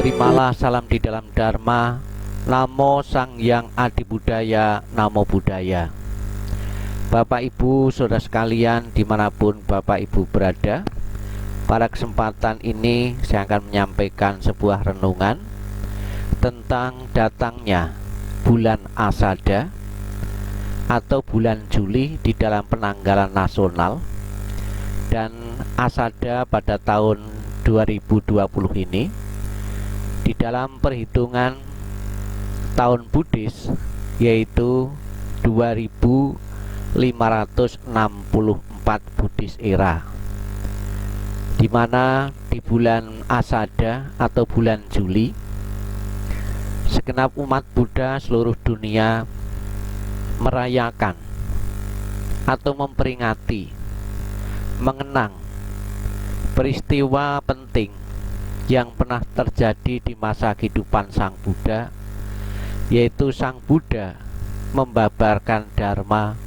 Terimalah salam di dalam Dharma. Namo Sang Hyang Adi Budaya, Namo Buddhaya. Bapak Ibu Saudara sekalian, dimanapun Bapak Ibu berada, pada kesempatan ini saya akan menyampaikan sebuah renungan tentang datangnya bulan Asada atau bulan Juli di dalam penanggalan nasional. Dan Asada pada tahun 2020 ini di dalam perhitungan tahun Buddhis yaitu 2564 Buddhis era, di mana di bulan Asada atau bulan Juli segenap umat Buddha seluruh dunia merayakan atau memperingati, mengenang peristiwa penting yang pernah terjadi di masa kehidupan Sang Buddha, yaitu Sang Buddha membabarkan Dharma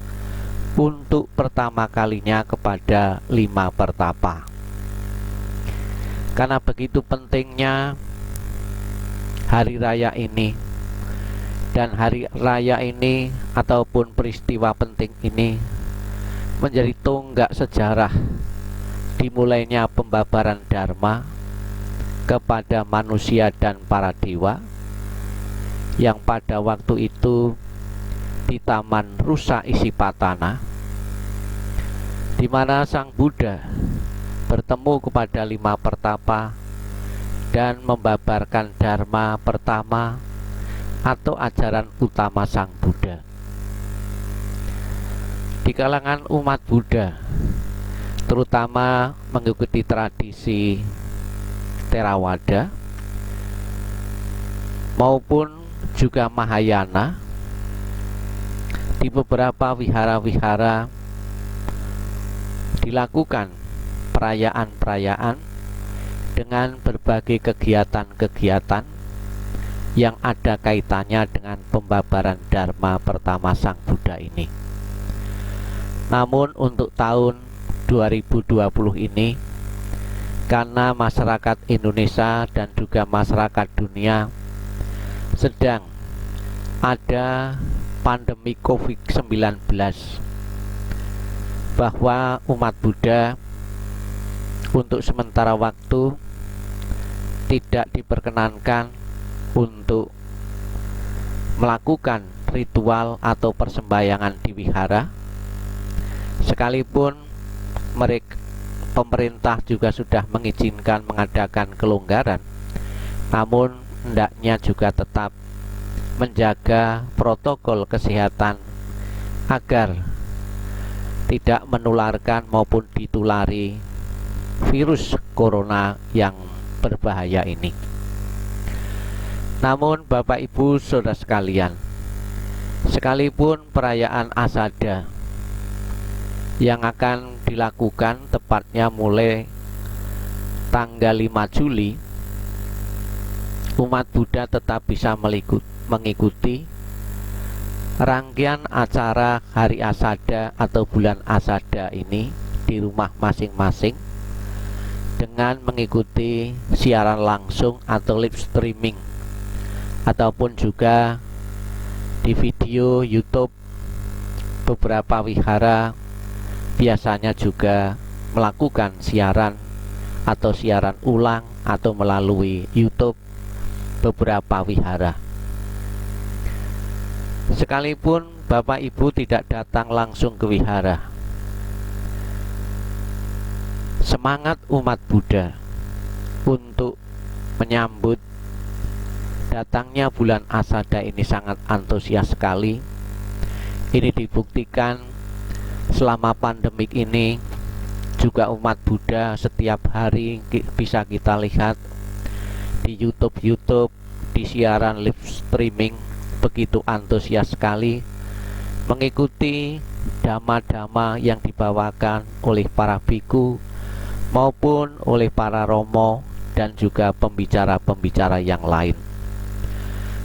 untuk pertama kalinya kepada 5 pertapa. Karena begitu pentingnya hari raya ini, dan hari raya ini ataupun peristiwa penting ini menjadi tonggak sejarah dimulainya pembabaran Dharma kepada manusia dan para dewa yang pada waktu itu di Taman Rusa Isipatana, di mana Sang Buddha bertemu kepada 5 pertapa dan membabarkan Dharma pertama atau ajaran utama Sang Buddha. Di kalangan umat Buddha, terutama mengikuti tradisi Theravada maupun juga Mahayana, di beberapa wihara-wihara dilakukan perayaan-perayaan dengan berbagai kegiatan-kegiatan yang ada kaitannya dengan pembabaran Dharma pertama Sang Buddha ini. Namun untuk tahun 2020 ini, karena masyarakat Indonesia dan juga masyarakat dunia sedang ada pandemi COVID-19, bahwa umat Buddha untuk sementara waktu tidak diperkenankan untuk melakukan ritual atau persembahyangan di wihara, sekalipun pemerintah juga sudah mengizinkan mengadakan kelonggaran, namun hendaknya juga tetap menjaga protokol kesehatan agar tidak menularkan maupun ditulari virus corona yang berbahaya ini. Namun Bapak Ibu Saudara sekalian, sekalipun perayaan Asada yang akan dilakukan tepatnya mulai tanggal 5 Juli, umat Buddha tetap bisa mengikuti rangkaian acara hari Asada atau bulan Asada ini di rumah masing-masing dengan mengikuti siaran langsung atau live streaming, ataupun juga di video YouTube. Beberapa wihara biasanya juga melakukan siaran atau siaran ulang atau melalui YouTube beberapa wihara. Sekalipun Bapak Ibu tidak datang langsung ke wihara, semangat umat Buddha untuk menyambut datangnya bulan Asada ini sangat antusias sekali. Ini dibuktikan selama pandemik ini juga umat Buddha setiap hari bisa kita lihat di YouTube, di siaran live streaming, begitu antusias sekali mengikuti dhamma-dhamma yang dibawakan oleh para biku maupun oleh para romo dan juga pembicara-pembicara yang lain.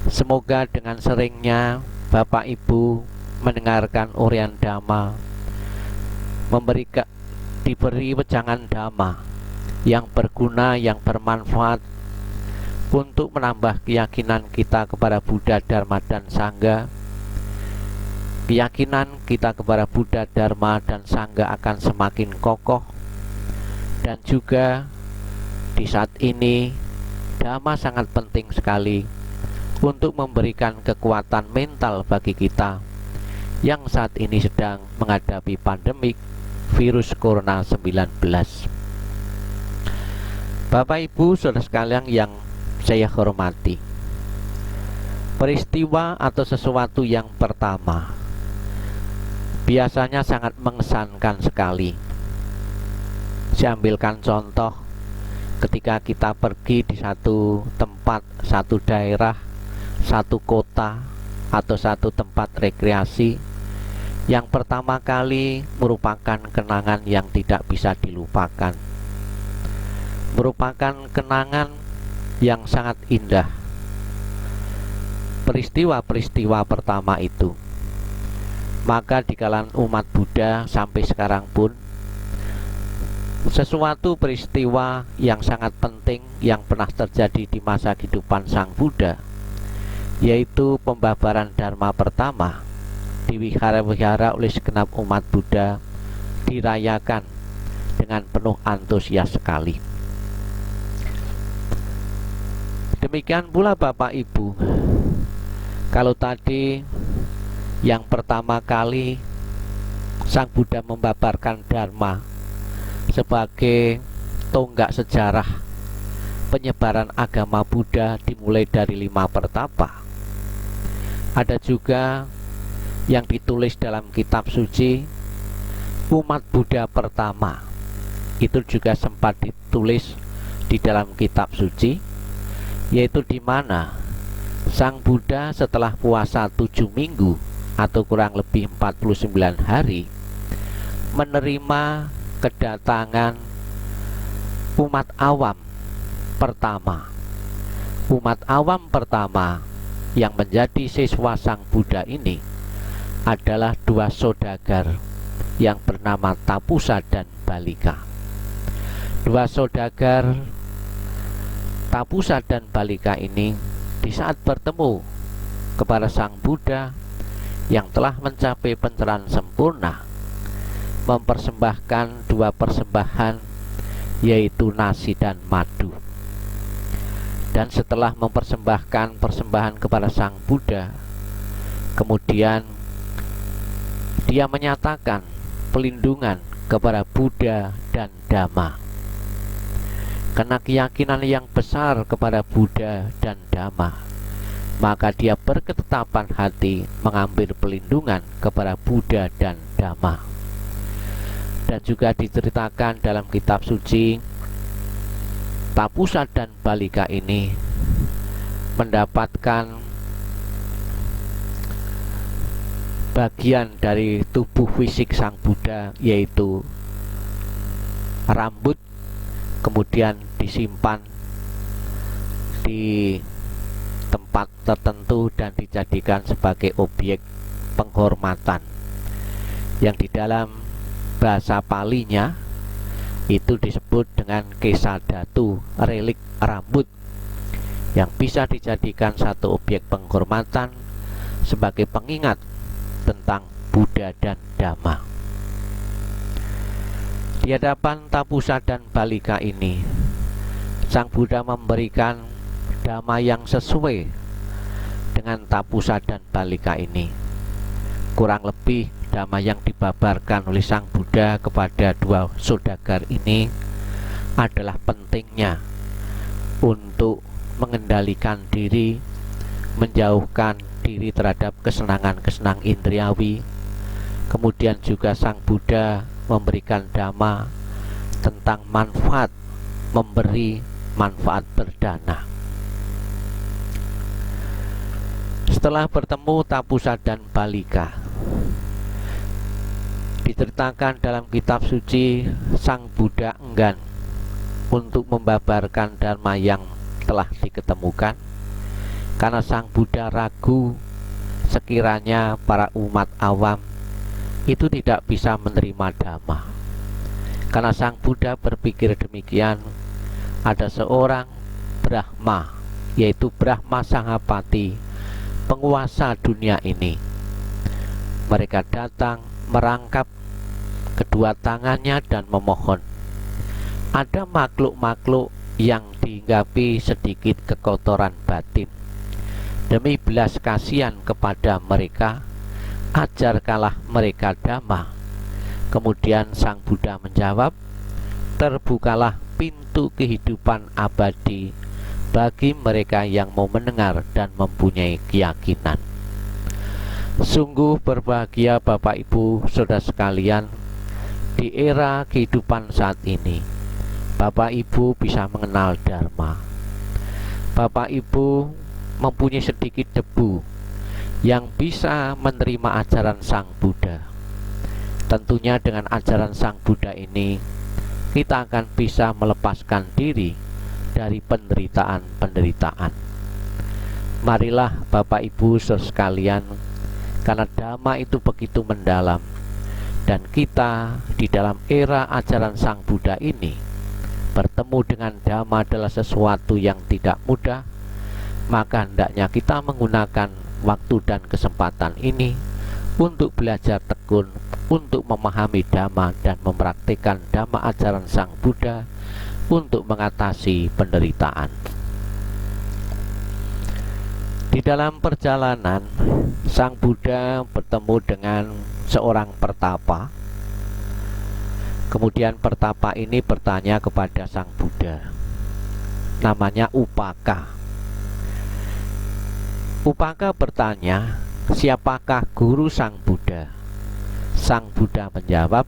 Semoga dengan seringnya Bapak Ibu mendengarkan uraian dhamma, diberi wejangan dhamma yang berguna, yang bermanfaat untuk menambah keyakinan kita kepada Buddha, Dharma, dan Sangha. Keyakinan kita kepada Buddha, Dharma, dan Sangha akan semakin kokoh. Dan juga di saat ini Dhamma sangat penting sekali untuk memberikan kekuatan mental bagi kita yang saat ini sedang menghadapi pandemik virus Corona 19. Bapak Ibu saudara sekalian yang saya hormati, peristiwa atau sesuatu yang pertama biasanya sangat mengesankan sekali. Saya ambilkan contoh ketika kita pergi di satu tempat, satu daerah, satu kota, atau satu tempat rekreasi. Yang pertama kali merupakan kenangan yang tidak bisa dilupakan, merupakan kenangan yang sangat indah. Peristiwa-peristiwa pertama itu, maka di kalangan umat Buddha sampai sekarang pun, sesuatu peristiwa yang sangat penting yang pernah terjadi di masa kehidupan Sang Buddha, yaitu pembabaran Dharma pertama di wihara-wihara oleh segenap umat Buddha, dirayakan dengan penuh antusias sekali. Demikian pula Bapak Ibu, kalau tadi yang pertama kali Sang Buddha membabarkan Dharma sebagai tonggak sejarah penyebaran agama Buddha dimulai dari 5 pertapa. Ada juga yang ditulis dalam kitab suci umat Buddha pertama, itu juga sempat ditulis di dalam kitab suci, yaitu di mana Sang Buddha setelah puasa 7 minggu atau kurang lebih 49 hari menerima kedatangan umat awam pertama. Umat awam pertama yang menjadi siswa Sang Buddha ini adalah 2 saudagar yang bernama Tapusa dan Balika. 2 saudagar Tapusa dan Balika ini di saat bertemu kepada Sang Buddha yang telah mencapai pencerahan sempurna, mempersembahkan 2 persembahan, yaitu nasi dan madu. Dan setelah mempersembahkan persembahan kepada Sang Buddha, kemudian dia menyatakan pelindungan kepada Buddha dan Dhamma. Karena keyakinan yang besar kepada Buddha dan Dhamma, maka dia berketetapan hati mengambil pelindungan kepada Buddha dan Dhamma. Dan juga diceritakan dalam kitab suci, Tapusa dan Balika ini mendapatkan bagian dari tubuh fisik Sang Buddha, yaitu rambut, kemudian disimpan di tempat tertentu dan dijadikan sebagai objek penghormatan, yang di dalam bahasa Palinya itu disebut dengan kesadatu, relik rambut, yang bisa dijadikan satu objek penghormatan sebagai pengingat tentang Buddha dan Dhamma. Di hadapan Tapusa dan Balika ini, Sang Buddha memberikan Dhamma yang sesuai dengan Tapusa dan Balika ini. Kurang lebih Dhamma yang dibabarkan oleh Sang Buddha kepada 2 saudagar ini adalah pentingnya untuk mengendalikan diri, menjauhkan diri terhadap kesenangan-kesenangan indriawi. Kemudian juga Sang Buddha memberikan Dhamma tentang manfaat memberi, manfaat berdana. Setelah bertemu Tapusa dan Balika, diceritakan dalam kitab suci, Sang Buddha enggan untuk membabarkan Dharma yang telah diketemukan, karena Sang Buddha ragu sekiranya para umat awam itu tidak bisa menerima Dhamma. Karena Sang Buddha berpikir demikian, ada seorang Brahma yaitu Brahma Sanghapati, penguasa dunia ini. Mereka datang merangkap kedua tangannya dan memohon. Ada makhluk-makhluk yang dihinggapi sedikit kekotoran batin. Demi belas kasihan kepada mereka, ajarkanlah mereka Dhamma. Kemudian Sang Buddha menjawab, terbukalah pintu kehidupan abadi bagi mereka yang mau mendengar dan mempunyai keyakinan. Sungguh berbahagia Bapak Ibu Saudara sekalian, di era kehidupan saat ini Bapak Ibu bisa mengenal Dharma. Bapak Ibu mempunyai sedikit debu yang bisa menerima ajaran Sang Buddha. Tentunya dengan ajaran Sang Buddha ini kita akan bisa melepaskan diri dari penderitaan-penderitaan. Marilah Bapak Ibu Saudara sekalian, karena Dhamma itu begitu mendalam, dan kita di dalam era ajaran Sang Buddha ini bertemu dengan Dhamma adalah sesuatu yang tidak mudah, maka hendaknya kita menggunakan waktu dan kesempatan ini untuk belajar tekun, untuk memahami Dhamma dan mempraktikkan Dhamma ajaran Sang Buddha untuk mengatasi penderitaan. Di dalam perjalanan, Sang Buddha bertemu dengan seorang pertapa. Kemudian pertapa ini bertanya kepada Sang Buddha, namanya Upaka. Upaka bertanya, siapakah guru Sang Buddha? Sang Buddha menjawab,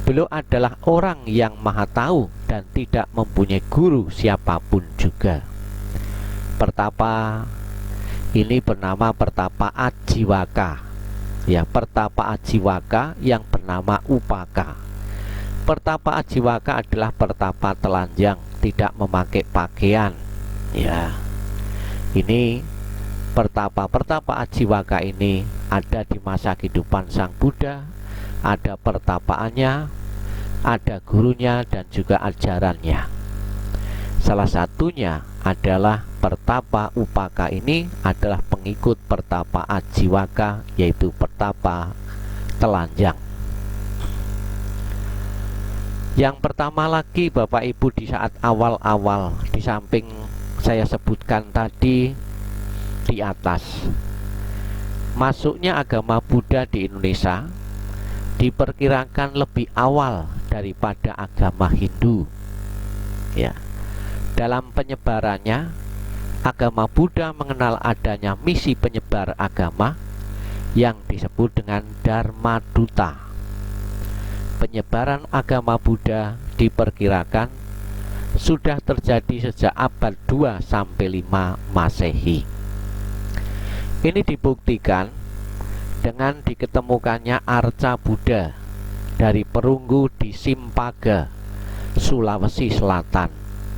beliau adalah orang yang maha tahu dan tidak mempunyai guru siapapun juga. Pertapa ini bernama Pertapa Ajiwaka. Ya, Pertapa Ajiwaka yang bernama Upaka. Pertapa Ajiwaka adalah pertapa telanjang, tidak memakai pakaian. Ya, ini pertapa Ajiwaka ini ada di masa kehidupan Sang Buddha, ada pertapaannya, ada gurunya dan juga ajarannya. Salah satunya adalah pertapa Upaka ini adalah pengikut pertapa Ajiwaka, yaitu pertapa telanjang. Yang pertama lagi Bapak Ibu, di saat awal-awal, di samping saya sebutkan tadi di atas, masuknya agama Buddha di Indonesia diperkirakan lebih awal daripada agama Hindu. Ya, dalam penyebarannya, agama Buddha mengenal adanya misi penyebar agama yang disebut dengan Dharma Duta. Penyebaran agama Buddha diperkirakan sudah terjadi sejak abad 2 sampai 5 Masehi. Ini dibuktikan dengan diketemukannya arca Buddha dari perunggu di Simpaga, Sulawesi Selatan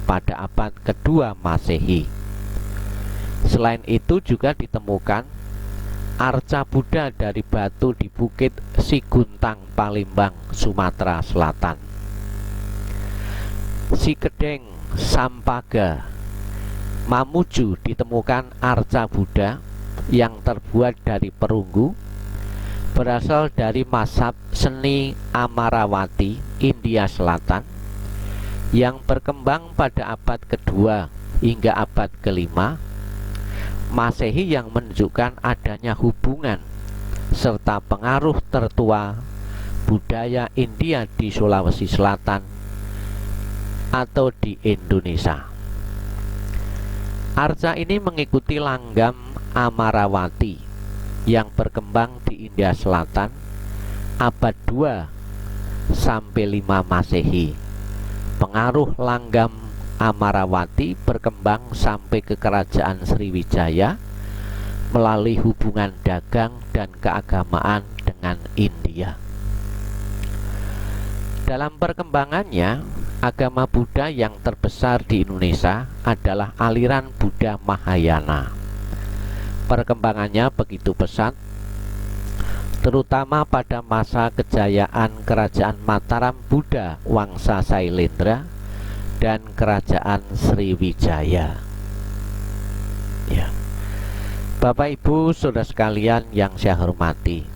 pada abad kedua Masehi. Selain itu juga ditemukan arca Buddha dari batu di Bukit Siguntang, Palembang, Sumatera Selatan. Sikedeng, Sampaga, Mamuju ditemukan arca Buddha yang terbuat dari perunggu, berasal dari mazhab seni Amarawati, India Selatan, yang berkembang pada abad kedua hingga abad kelima Masehi, yang menunjukkan adanya hubungan serta pengaruh tertua budaya India di Sulawesi Selatan atau di Indonesia. Arca ini mengikuti langgam Amarawati yang berkembang di India Selatan abad 2 sampai 5 Masehi. Pengaruh langgam Amarawati berkembang sampai ke kerajaan Sriwijaya melalui hubungan dagang dan keagamaan dengan India. Dalam perkembangannya, agama Buddha yang terbesar di Indonesia adalah aliran Buddha Mahayana. Perkembangannya begitu pesat, terutama pada masa kejayaan Kerajaan Mataram Buddha Wangsa Sailendra dan Kerajaan Sriwijaya. Ya. Bapak Ibu saudara sekalian yang saya hormati,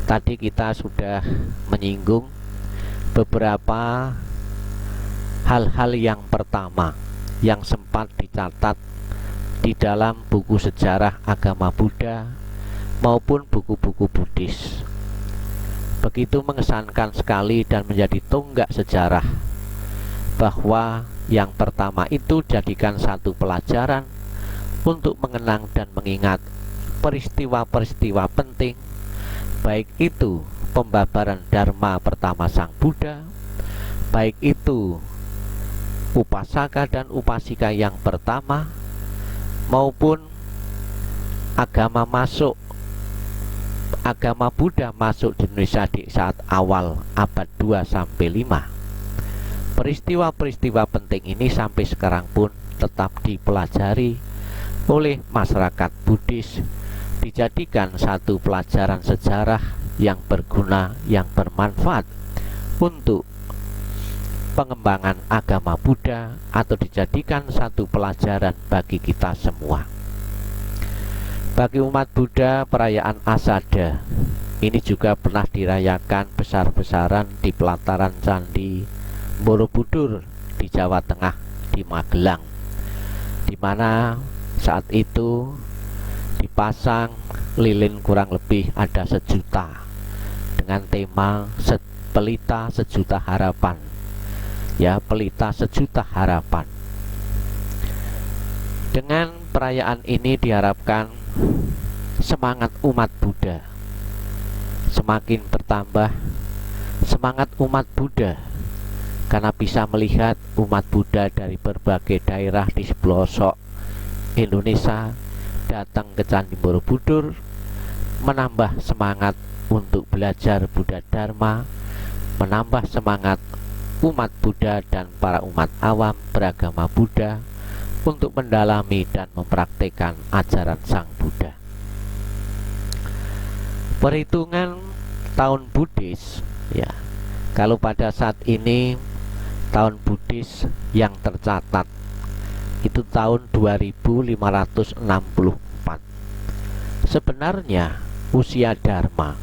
tadi kita sudah menyinggung beberapa hal-hal yang pertama yang sempat dicatat di dalam buku sejarah agama Buddha maupun buku-buku Buddhis. Begitu mengesankan sekali dan menjadi tonggak sejarah bahwa yang pertama itu jadikan satu pelajaran untuk mengenang dan mengingat peristiwa-peristiwa penting, baik itu pembabaran Dharma pertama Sang Buddha, baik itu upasaka dan upasika yang pertama, maupun agama Buddha masuk di Indonesia di saat awal abad 2 sampai 5. Peristiwa-peristiwa penting ini sampai sekarang pun tetap dipelajari oleh masyarakat Buddhis, dijadikan satu pelajaran sejarah yang berguna, yang bermanfaat untuk pengembangan agama Buddha, atau dijadikan satu pelajaran bagi kita semua. Bagi umat Buddha, perayaan Asada ini juga pernah dirayakan besar-besaran di pelataran Candi Borobudur di Jawa Tengah, di Magelang, di mana saat itu dipasang lilin kurang lebih ada 1 juta dengan tema pelita sejuta harapan. Ya, pelita sejuta harapan. Dengan perayaan ini diharapkan semangat umat Buddha semakin bertambah, semangat umat Buddha, karena bisa melihat umat Buddha dari berbagai daerah di pelosok Indonesia datang ke Candi Borobudur, menambah semangat untuk belajar Buddha Dharma, menambah semangat umat Buddha dan para umat awam beragama Buddha untuk mendalami dan mempraktikkan ajaran Sang Buddha. Perhitungan tahun Buddhis, ya, kalau pada saat ini tahun Buddhis yang tercatat itu tahun 2564. Sebenarnya usia Dharma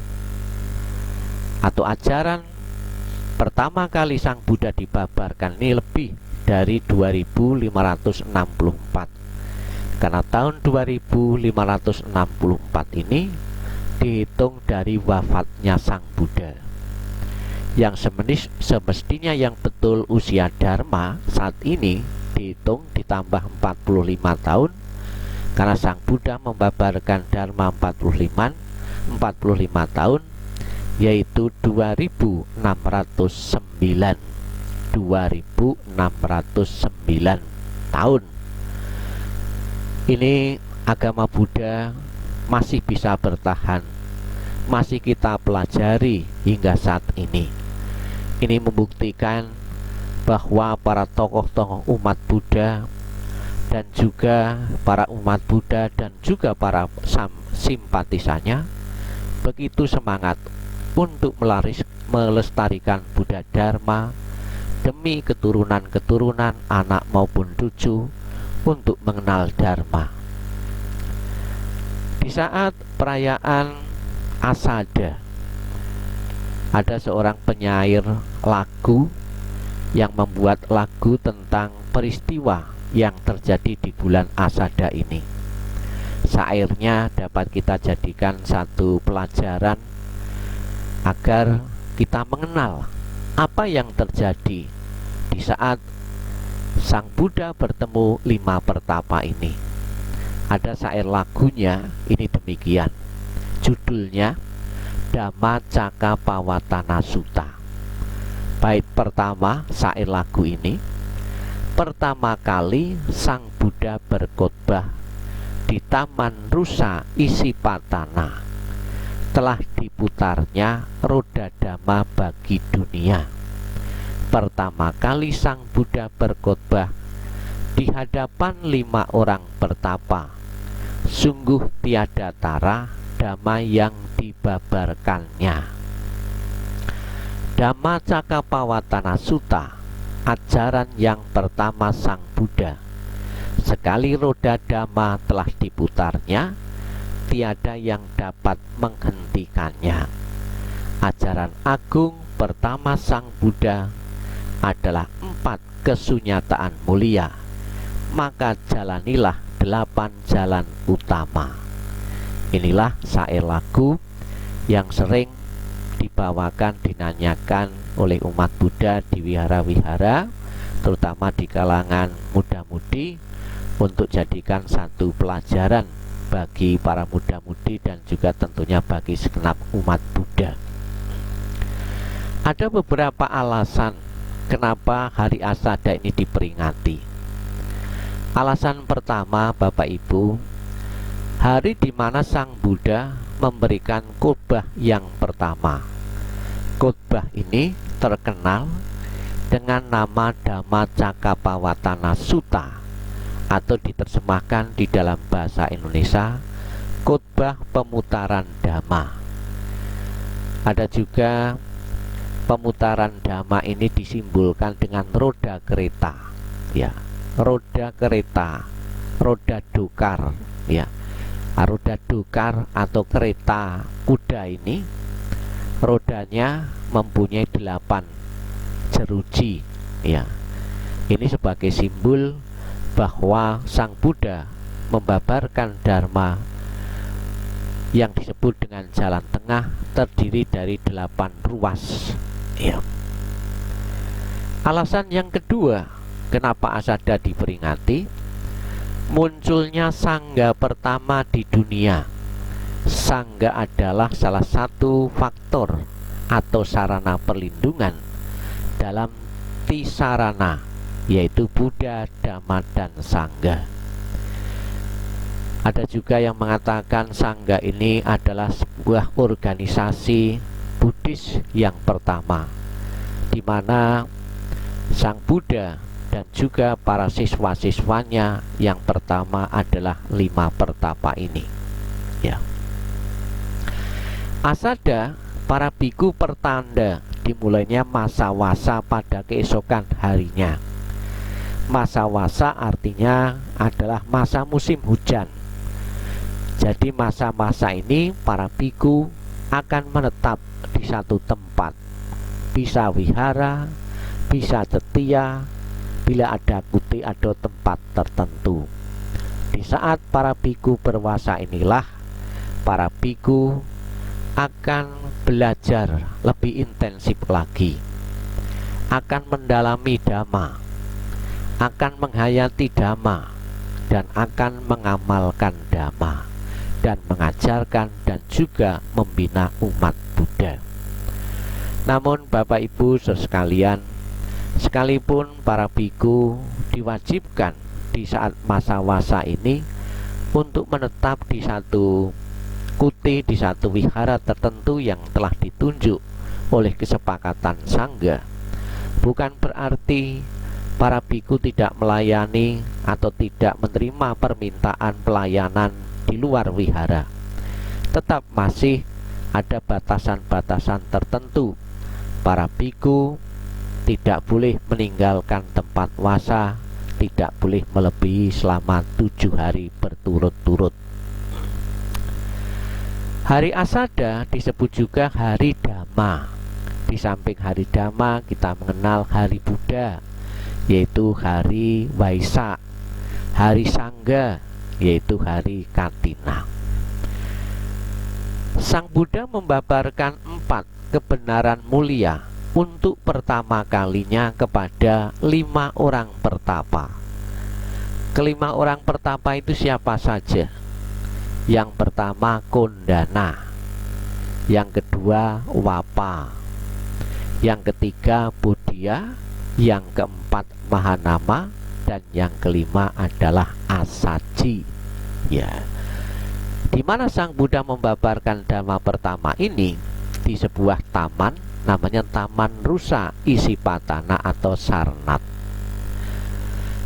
atau ajaran pertama kali Sang Buddha dibabarkan ini lebih dari 2564, karena tahun 2564 ini dihitung dari wafatnya Sang Buddha. Yang semestinya yang betul usia Dharma saat ini dihitung ditambah 45 tahun, karena Sang Buddha membabarkan Dharma 45 tahun, yaitu 2609 tahun. Ini agama Buddha masih bisa bertahan, masih kita pelajari hingga saat ini. Ini membuktikan bahwa para tokoh-tokoh umat Buddha dan juga para umat Buddha dan juga para simpatisannya begitu semangat untuk melestarikan Buddha Dharma demi keturunan-keturunan anak maupun cucu untuk mengenal Dharma. Di saat perayaan Asada, ada seorang penyair lagu yang membuat lagu tentang peristiwa yang terjadi di bulan Asada ini. Syairnya dapat kita jadikan satu pelajaran agar kita mengenal apa yang terjadi di saat Sang Buddha bertemu 5 pertapa ini. Ada syair lagunya ini demikian, judulnya Dhammacakkappawatana Sutta. Bait pertama syair lagu ini, pertama kali Sang Buddha berkhotbah di Taman Rusa Isipatana, telah diputarnya roda dhamma bagi dunia. Pertama kali Sang Buddha berkhotbah di hadapan 5 orang pertapa, sungguh tiada tara dhamma yang dibabarkannya. Dhammacakkappawatana Sutta, ajaran yang pertama Sang Buddha, sekali roda Dhamma telah diputarnya, tiada yang dapat menghentikannya. Ajaran agung pertama Sang Buddha adalah 4 kesunyataan mulia, maka jalanilah 8 jalan utama. Inilah syair lagu yang sering dibawakan, dinyanyikan oleh umat Buddha di wihara-wihara, terutama di kalangan muda-mudi, untuk jadikan satu pelajaran bagi para muda-mudi dan juga tentunya bagi segenap umat Buddha. Ada beberapa alasan kenapa hari Asada ini diperingati. Alasan pertama, Bapak Ibu, hari di mana Sang Buddha memberikan khotbah yang pertama. Khotbah ini terkenal dengan nama Dhammacakkappavattana Sutta, atau diterjemahkan di dalam bahasa Indonesia khotbah pemutaran Dhamma. Ada juga pemutaran Dhamma ini disimbolkan dengan roda kereta, ya, roda kereta, roda dokar, ya. Roda dokar atau kereta kuda ini rodanya mempunyai 8 jeruji, ya. Ini sebagai simbol bahwa Sang Buddha membabarkan Dharma yang disebut dengan jalan tengah, terdiri dari 8 ruas, ya. Alasan yang kedua kenapa Asada diperingati, munculnya sangga pertama di dunia. Sangga adalah salah satu faktor atau sarana perlindungan dalam tisarana, yaitu Buddha, Dhamma, dan Sangga. Ada juga yang mengatakan sangga ini adalah sebuah organisasi Buddhis yang pertama, di mana Sang Buddha dan juga para siswa-siswanya yang pertama adalah 5 pertapa ini, ya. Asada para biku pertanda dimulainya masa wasa pada keesokan harinya. Masa wasa artinya adalah masa musim hujan. Jadi masa-masa ini para biku akan menetap di satu tempat, bisa wihara, bisa setia bila ada kuti atau tempat tertentu. Di saat para biku berwasa inilah para biku akan belajar lebih intensif lagi, akan mendalami Dhamma, akan menghayati Dhamma, dan akan mengamalkan Dhamma, dan mengajarkan dan juga membina umat Buddha. Namun Bapak Ibu sekalian, sekalipun para biku diwajibkan di saat masa wasa ini untuk menetap di satu kuti, di satu wihara tertentu yang telah ditunjuk oleh kesepakatan Sangga, bukan berarti para biku tidak melayani atau tidak menerima permintaan pelayanan di luar wihara. Tetap masih ada batasan-batasan tertentu. Para biku tidak boleh meninggalkan tempat wasa, tidak boleh melebihi selama 7 hari berturut-turut. Hari Asada disebut juga hari Dhamma. Di samping hari Dhamma kita mengenal hari Buddha, yaitu hari Waisak, hari Sangga, yaitu hari Katina. Sang Buddha membabarkan 4 kebenaran mulia untuk pertama kalinya kepada 5 orang pertapa. Kelima orang pertapa itu siapa saja? Yang pertama Kondana, yang kedua Wapa, yang ketiga Bodhya, yang keempat Mahanama, dan yang kelima adalah Asaji, ya. Di mana Sang Buddha membabarkan Dhamma pertama ini di sebuah taman, namanya Taman Rusa Isipatana atau Sarnat.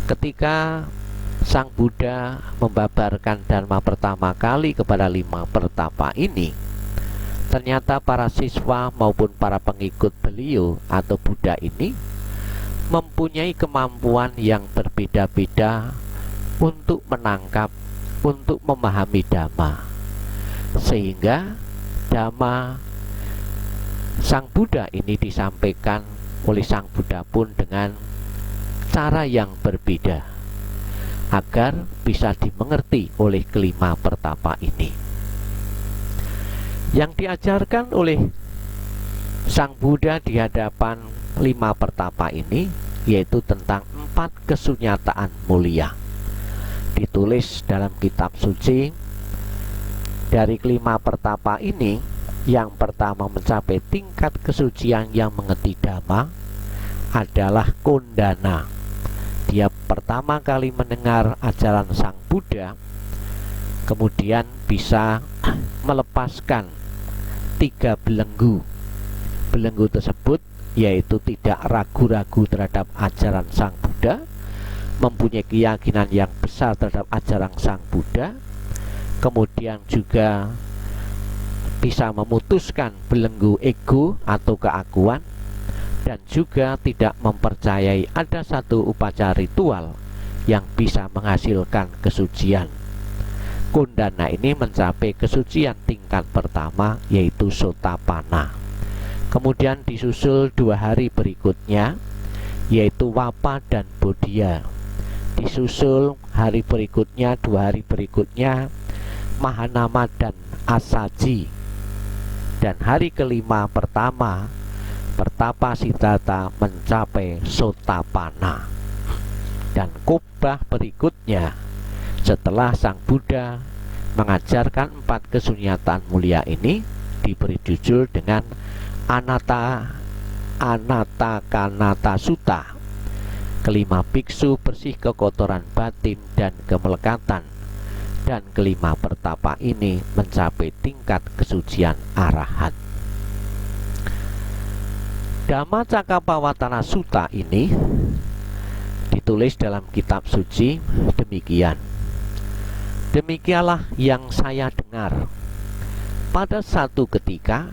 Ketika Sang Buddha membabarkan Dhamma pertama kali kepada 5 pertapa ini, ternyata para siswa maupun para pengikut beliau atau Buddha ini mempunyai kemampuan yang berbeda-beda untuk menangkap, untuk memahami Dhamma, sehingga Dhamma Sang Buddha ini disampaikan oleh Sang Buddha pun dengan cara yang berbeda agar bisa dimengerti oleh kelima pertapa ini. Yang diajarkan oleh Sang Buddha di hadapan lima pertapa ini yaitu tentang 4 kesunyataan mulia. Ditulis dalam kitab suci. Dari kelima pertapa ini, yang pertama mencapai tingkat kesucian yang mengerti Dhamma adalah Kondana. Dia pertama kali mendengar ajaran Sang Buddha, kemudian bisa melepaskan 3 belenggu. Belenggu tersebut yaitu tidak ragu-ragu terhadap ajaran Sang Buddha, mempunyai keyakinan yang besar terhadap ajaran Sang Buddha, kemudian juga bisa memutuskan belenggu ego atau keakuan, dan juga tidak mempercayai ada satu upacara ritual yang bisa menghasilkan kesucian. Kondana ini mencapai kesucian tingkat pertama yaitu Sotapanna. Kemudian disusul 2 hari berikutnya yaitu Wapa dan Bodhiya. Disusul hari berikutnya, 2 hari berikutnya Mahanama dan Asaji. Dan hari kelima pertama pertapa Siddhartha mencapai Sotapanna. Dan khotbah berikutnya setelah Sang Buddha mengajarkan 4 kesunyatan mulia ini diberi judul dengan Anattakanata Sutta. Kelima biksu bersih kekotoran batin dan kemelekatan, dan kelima pertapa ini mencapai tingkat kesucian arahat. Dhammacakkappavattana Sutta ini ditulis dalam kitab suci demikian. Demikianlah yang saya dengar. Pada satu ketika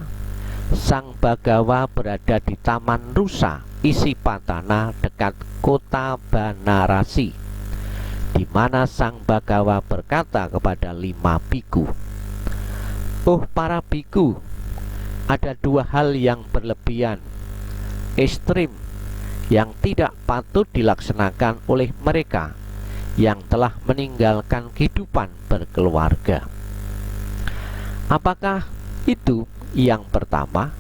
Sang Bagawa berada di Taman Rusa Isipatana dekat kota Banarasi, di mana Sang Bagawa berkata kepada 5 biku, "Oh para biku, ada 2 hal yang berlebihan, ekstrim, yang tidak patut dilaksanakan oleh mereka yang telah meninggalkan kehidupan berkeluarga." Apakah itu? Yang pertama,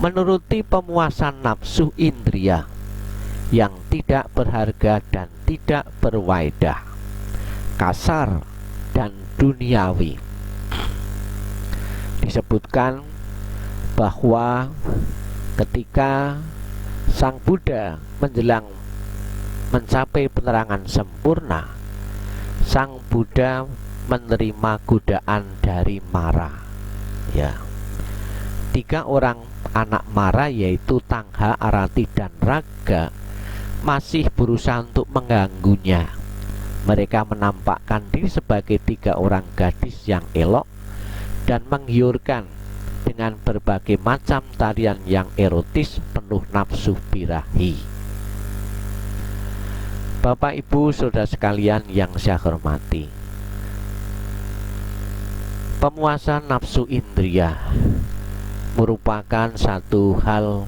menuruti pemuasan nafsu indria yang tidak berharga dan tidak berwaedah, kasar dan duniawi. Disebutkan bahwa ketika Sang Buddha menjelang mencapai penerangan sempurna, Sang Buddha menerima godaan dari Mara. Ya, 3 orang anak Mara yaitu Tangha, Arati, dan Raga masih berusaha untuk mengganggunya. Mereka menampakkan diri sebagai 3 orang gadis yang elok dan menggiurkan dengan berbagai macam tarian yang erotis penuh nafsu birahi. Bapak, Ibu, saudara sekalian yang saya hormati, pemuasan nafsu indria merupakan satu hal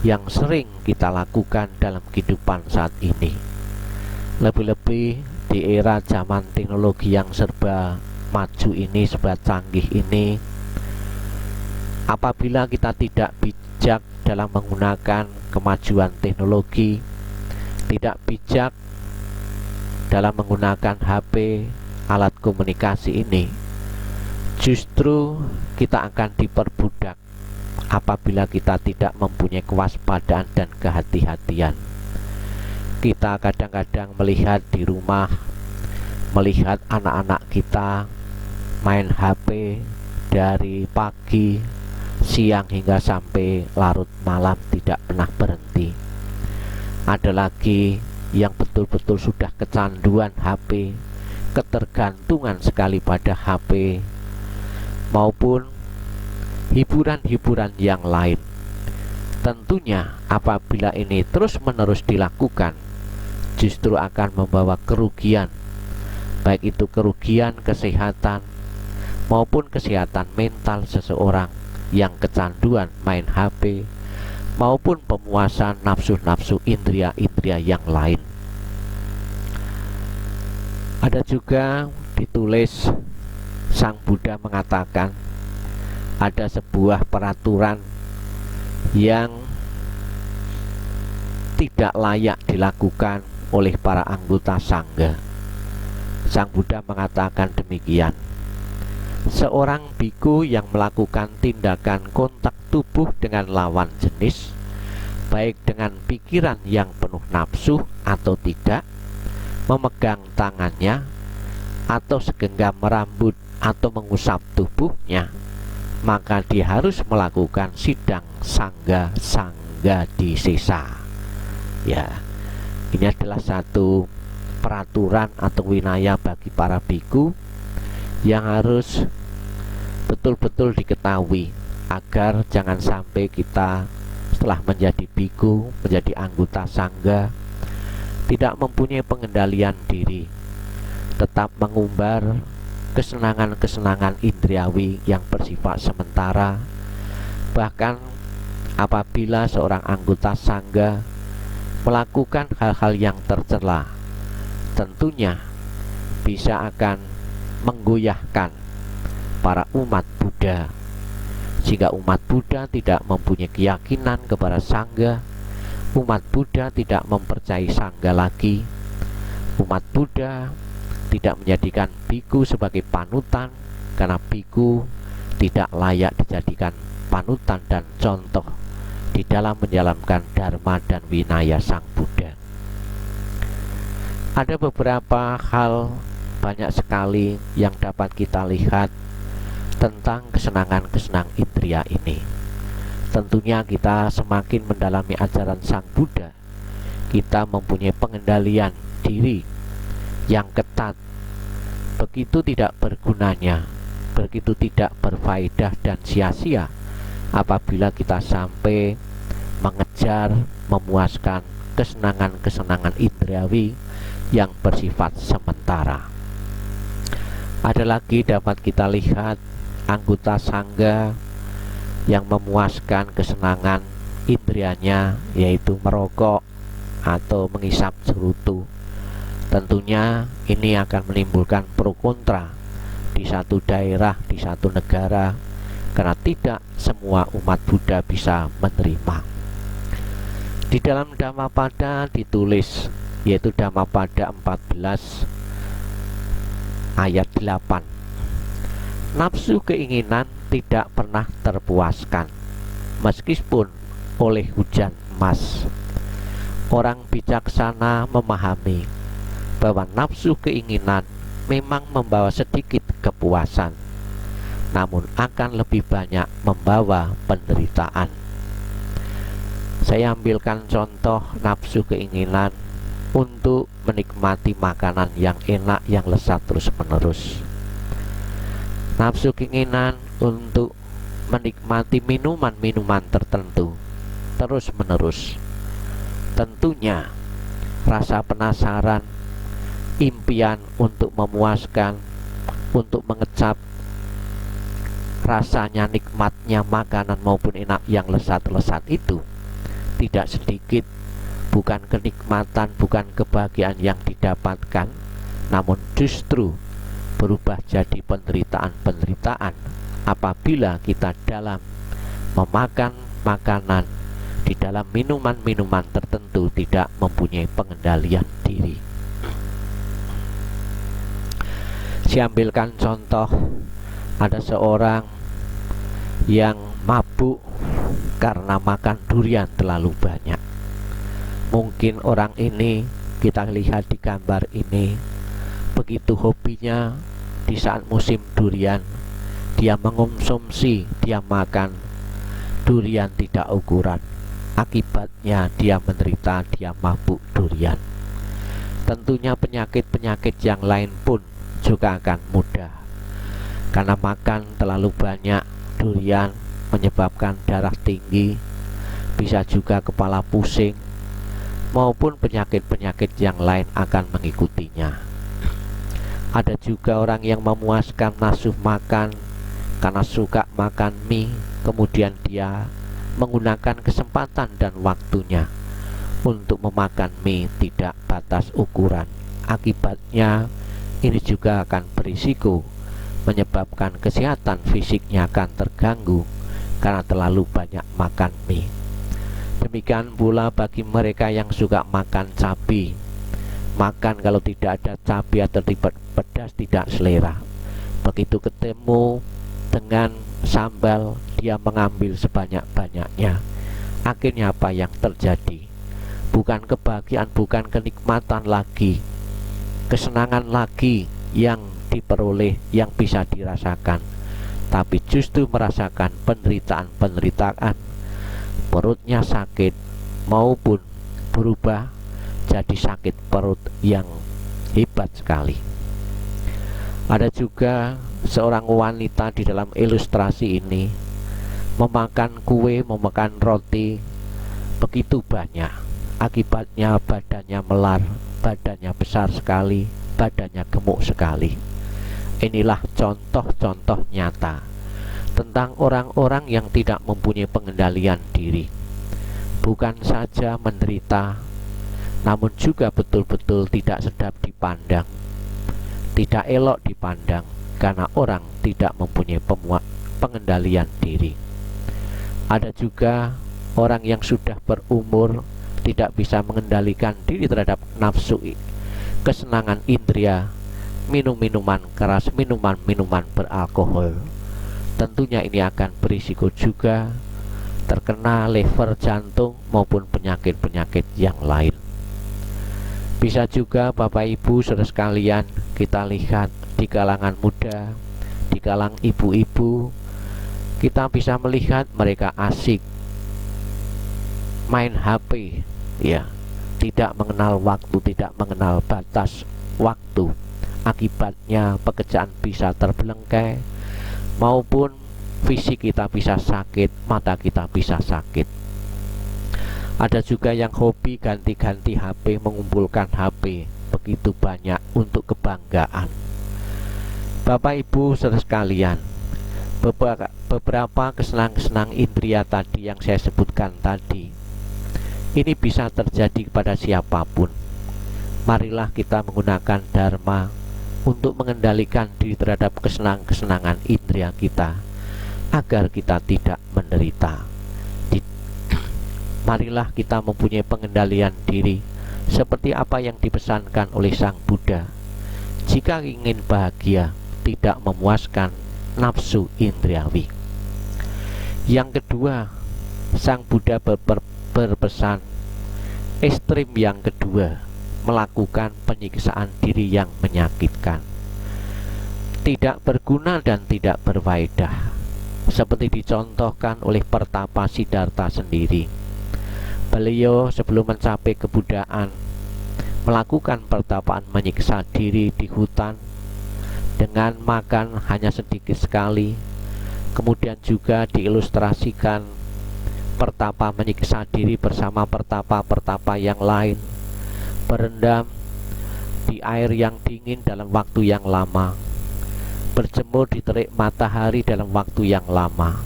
yang sering kita lakukan dalam kehidupan saat ini. Lebih-lebih di era zaman teknologi yang serba maju ini, serba canggih ini, apabila kita tidak bijak dalam menggunakan kemajuan teknologi, tidak bijak dalam menggunakan HP, alat komunikasi ini, justru kita akan diperbudak apabila kita tidak mempunyai kewaspadaan dan kehati-hatian. Kita kadang-kadang melihat di rumah, melihat anak-anak kita main HP dari pagi, siang hingga sampai larut malam tidak pernah berhenti. Ada lagi yang betul-betul sudah kecanduan HP, ketergantungan sekali pada HP, maupun hiburan-hiburan yang lain. Tentunya apabila ini terus-menerus dilakukan, justru akan membawa kerugian baik itu kerugian kesehatan maupun kesehatan mental seseorang yang kecanduan main HP maupun pemuasan nafsu-nafsu indria-indria yang lain. Ada juga ditulis Sang Buddha mengatakan ada sebuah peraturan yang tidak layak dilakukan oleh para anggota sangga. Sang Buddha mengatakan demikian: seorang biku yang melakukan tindakan kontak tubuh dengan lawan jenis, baik dengan pikiran yang penuh nafsu atau tidak, memegang tangannya, atau segenggam merambut atau mengusap tubuhnya, maka dia harus melakukan sidang sangga di sesa. Ya, ini adalah satu peraturan atau winaya bagi para biku yang harus betul-betul diketahui agar jangan sampai kita setelah menjadi biku, menjadi anggota sangga, tidak mempunyai pengendalian diri, tetap mengumbar kesenangan-kesenangan indriawi yang bersifat sementara. Bahkan apabila seorang anggota sangga melakukan hal-hal yang tercela, tentunya bisa akan menggoyahkan para umat Buddha. Jika umat Buddha tidak mempunyai keyakinan kepada sangga, umat Buddha tidak mempercayai sangga lagi, umat Buddha tidak menjadikan biku sebagai panutan, karena biku tidak layak dijadikan panutan dan contoh di dalam menjalankan dharma dan winaya Sang Buddha. Ada beberapa hal, banyak sekali yang dapat kita lihat tentang kesenangan-kesenangan indria ini. Tentunya kita semakin mendalami ajaran Sang Buddha, kita mempunyai pengendalian diri yang ketat. Begitu tidak bergunanya, begitu tidak berfaedah dan sia-sia apabila kita sampai mengejar, memuaskan kesenangan-kesenangan indriawi yang bersifat sementara. Ada lagi dapat kita lihat anggota sangga yang memuaskan kesenangan indrianya, yaitu merokok atau mengisap cerutu. Tentunya ini akan menimbulkan pro kontra di satu daerah, di satu negara, karena tidak semua umat Buddha bisa menerima. Di dalam Dhammapada ditulis, yaitu Dhammapada 14 ayat 8, nafsu keinginan tidak pernah terpuaskan meskipun oleh hujan emas. Orang bijaksana memahami bahwa nafsu keinginan memang membawa sedikit kepuasan, namun akan lebih banyak membawa penderitaan. Saya ambilkan contoh nafsu keinginan untuk menikmati makanan yang enak, yang lezat terus-menerus. Nafsu keinginan untuk menikmati minuman-minuman tertentu terus-menerus. Tentunya rasa penasaran, impian untuk memuaskan, untuk mengecap rasanya, nikmatnya makanan maupun enak yang lezat-lezat itu tidak sedikit. Bukan kenikmatan, bukan kebahagiaan yang didapatkan, namun justru berubah jadi penderitaan-penderitaan apabila kita dalam memakan makanan, di dalam minuman-minuman tertentu tidak mempunyai pengendalian diri. Saya ambilkan contoh, ada seorang yang mabuk karena makan durian terlalu banyak. Mungkin orang ini, kita lihat di gambar ini, begitu hobinya di saat musim durian, dia mengonsumsi, dia makan durian tidak ukuran. Akibatnya dia menderita, dia mabuk durian. Tentunya penyakit-penyakit yang lain pun juga akan mudah, karena makan terlalu banyak durian menyebabkan darah tinggi, bisa juga kepala pusing, maupun penyakit-penyakit yang lain akan mengikutinya. Ada juga orang yang memuaskan nafsu makan karena suka makan mie, kemudian dia menggunakan kesempatan dan waktunya untuk memakan mie tidak batas ukuran. Akibatnya ini juga akan berisiko menyebabkan kesehatan fisiknya akan terganggu karena terlalu banyak makan mie. Demikian pula bagi mereka yang suka makan cabai, makan kalau tidak ada cabai atau pedas tidak selera. Begitu ketemu dengan sambal, dia mengambil sebanyak-banyaknya. Akhirnya apa yang terjadi? Bukan kebahagiaan, bukan kenikmatan lagi, kesenangan lagi yang diperoleh, yang bisa dirasakan, tapi justru merasakan penderitaan, perutnya sakit maupun berubah jadi sakit perut yang hebat sekali. Ada juga seorang wanita di dalam ilustrasi ini memakan kue, memakan roti begitu banyak. Akibatnya badannya melar, badannya besar sekali, badannya gemuk sekali. Inilah contoh-contoh nyata tentang orang-orang yang tidak mempunyai pengendalian diri. Bukan saja menderita, namun juga betul-betul tidak sedap dipandang, tidak elok dipandang, karena orang tidak mempunyai pengendalian diri. Ada juga orang yang sudah berumur tidak bisa mengendalikan diri terhadap nafsu, kesenangan indria, minum-minuman keras, minuman-minuman beralkohol. Tentunya ini akan berisiko juga terkena lever jantung maupun penyakit-penyakit yang lain. Bisa juga Bapak Ibu saudara sekalian, kita lihat di kalangan muda, di kalangan ibu-ibu, kita bisa melihat mereka asik main HP, ya, tidak mengenal waktu, tidak mengenal batas waktu. Akibatnya pekerjaan bisa terbelengkai, maupun fisik kita bisa sakit, mata kita bisa sakit. Ada juga yang hobi ganti-ganti HP, mengumpulkan HP begitu banyak untuk kebanggaan. Bapak Ibu saudara sekalian, beberapa kesenang-kesenang indria tadi yang saya sebutkan tadi, ini bisa terjadi kepada siapapun. Marilah kita menggunakan dharma untuk mengendalikan diri terhadap kesenangan-kesenangan indria kita, agar kita tidak menderita. Marilah kita mempunyai pengendalian diri seperti apa yang dipesankan oleh Sang Buddha. Jika ingin bahagia, tidak memuaskan nafsu indriawi. Yang kedua, Sang Buddha berpesan ekstrim yang kedua, melakukan penyiksaan diri yang menyakitkan, tidak berguna dan tidak berfaedah, seperti dicontohkan oleh Pertapa Siddhartha sendiri. Beliau sebelum mencapai kebuddhaan melakukan pertapaan menyiksa diri di hutan dengan makan hanya sedikit sekali. Kemudian juga diilustrasikan pertapa menyiksa diri bersama pertapa-pertapa yang lain, berendam di air yang dingin dalam waktu yang lama, berjemur di terik matahari dalam waktu yang lama,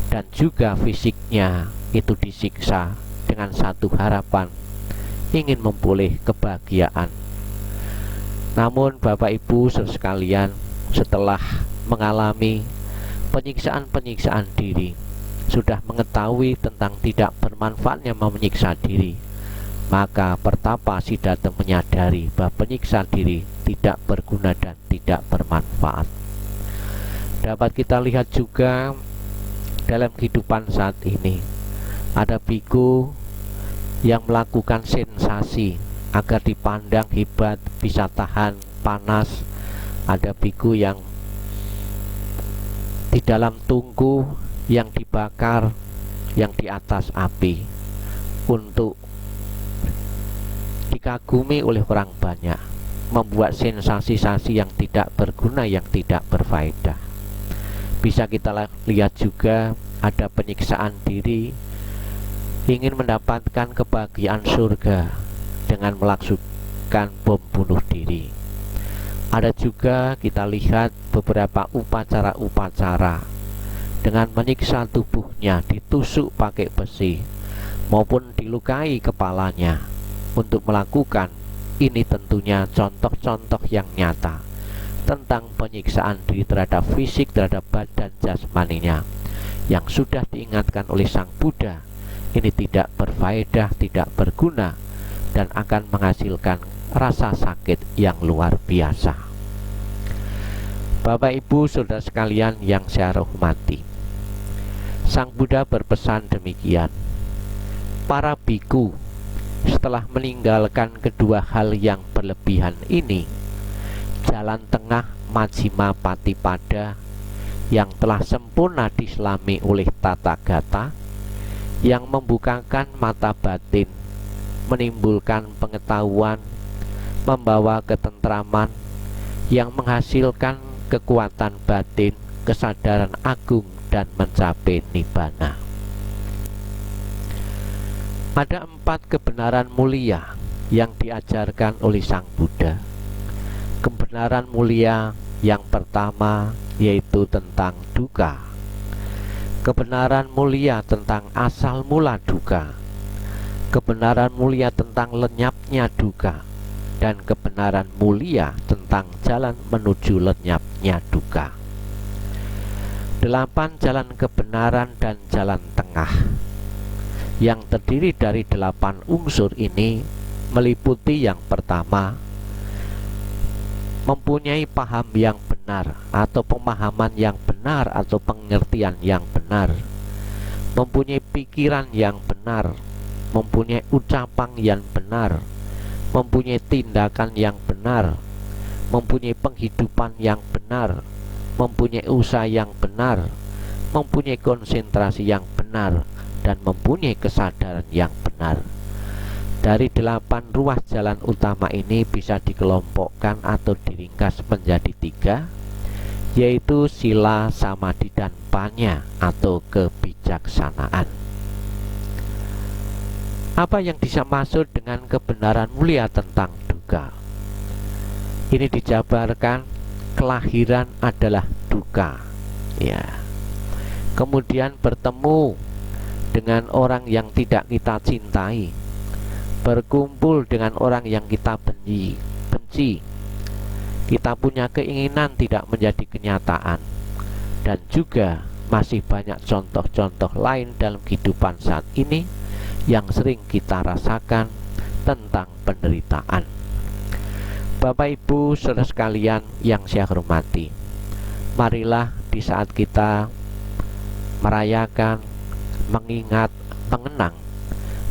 dan juga fisiknya itu disiksa dengan satu harapan, ingin memperoleh kebahagiaan. Namun Bapak Ibu sekalian, setelah mengalami penyiksaan-penyiksaan diri, sudah mengetahui tentang tidak bermanfaatnya menyiksa diri, maka Pertapa Siddhartha menyadari bahwa penyiksa diri tidak berguna dan tidak bermanfaat. Dapat kita lihat juga dalam kehidupan saat ini, ada biku yang melakukan sensasi agar dipandang hebat, bisa tahan panas. Ada biku yang di dalam tungku yang dibakar, yang di atas api, untuk dikagumi oleh orang banyak, membuat sensasi-sensasi yang tidak berguna, yang tidak berfaedah. Bisa kita lihat juga ada penyiksaan diri, ingin mendapatkan kebahagiaan surga dengan melaksukan bom bunuh diri. Ada juga kita lihat beberapa upacara-upacara dengan menyiksa tubuhnya, ditusuk pakai besi maupun dilukai kepalanya. Untuk melakukan ini tentunya contoh-contoh yang nyata tentang penyiksaan diri terhadap fisik, terhadap badan jasmaninya, yang sudah diingatkan oleh Sang Buddha ini tidak berfaedah, tidak berguna, dan akan menghasilkan rasa sakit yang luar biasa. Bapak Ibu Saudara sekalian yang saya hormati, Sang Buddha berpesan demikian. Para biku setelah meninggalkan kedua hal yang berlebihan ini, jalan tengah Majjhima Patipada yang telah sempurna diselami oleh Tathagata, yang membukakan mata batin, menimbulkan pengetahuan, membawa ketentraman, yang menghasilkan kekuatan batin, kesadaran agung, dan mencapai nibbana. Ada 4 kebenaran mulia yang diajarkan oleh Sang Buddha. Kebenaran mulia yang pertama yaitu tentang duka. Kebenaran mulia tentang asal mula duka. Kebenaran mulia tentang lenyapnya duka. Dan kebenaran mulia tentang jalan menuju lenyapnya duka. 8 jalan kebenaran dan jalan tengah yang terdiri dari 8 unsur ini meliputi yang pertama, mempunyai paham yang benar atau pemahaman yang benar atau pengertian yang benar, mempunyai pikiran yang benar, mempunyai ucapan yang benar, mempunyai tindakan yang benar, mempunyai penghidupan yang benar, mempunyai usaha yang benar, mempunyai konsentrasi yang benar, dan mempunyai kesadaran yang benar. Dari 8 ruas jalan utama ini bisa dikelompokkan atau diringkas menjadi 3, yaitu sila, samadhi, dan panya atau kebijaksanaan. Apa yang bisa masuk dengan kebenaran mulia tentang duka? Ini dijabarkan kelahiran adalah duka, ya. Kemudian bertemu dengan orang yang tidak kita cintai, berkumpul dengan orang yang kita benci, kita punya keinginan tidak menjadi kenyataan, dan juga masih banyak contoh-contoh lain dalam kehidupan saat ini yang sering kita rasakan tentang penderitaan. Bapak Ibu Saudara sekalian yang saya hormati, marilah di saat kita merayakan, mengingat, mengenang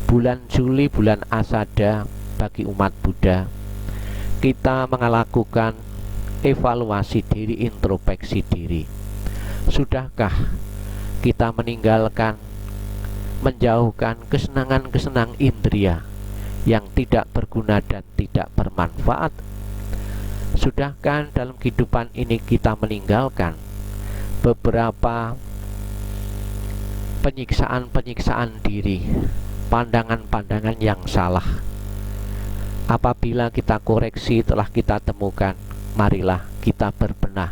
bulan Juli, bulan Asada bagi umat Buddha, kita melakukan evaluasi diri, introspeksi diri. Sudahkah kita meninggalkan, menjauhkan kesenangan-kesenangan indria yang tidak berguna dan tidak bermanfaat? Sudahkah dalam kehidupan ini kita meninggalkan beberapa penyiksaan-penyiksaan diri, pandangan-pandangan yang salah? Apabila kita koreksi telah kita temukan, marilah kita berbenah.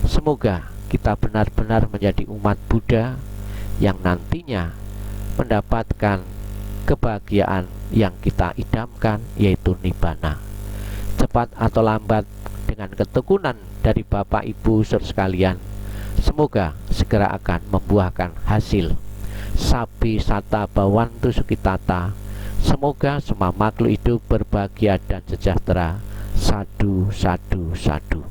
Semoga kita benar-benar menjadi umat Buddha yang nantinya mendapatkan kebahagiaan yang kita idamkan, yaitu nibbana. Cepat atau lambat, dengan ketekunan dari Bapak Ibu saudara sekalian, semoga segera akan membuahkan hasil. Sabi sata bawantu sukitata. Semoga semua makhluk hidup berbahagia dan sejahtera. Sadu, sadu, sadu.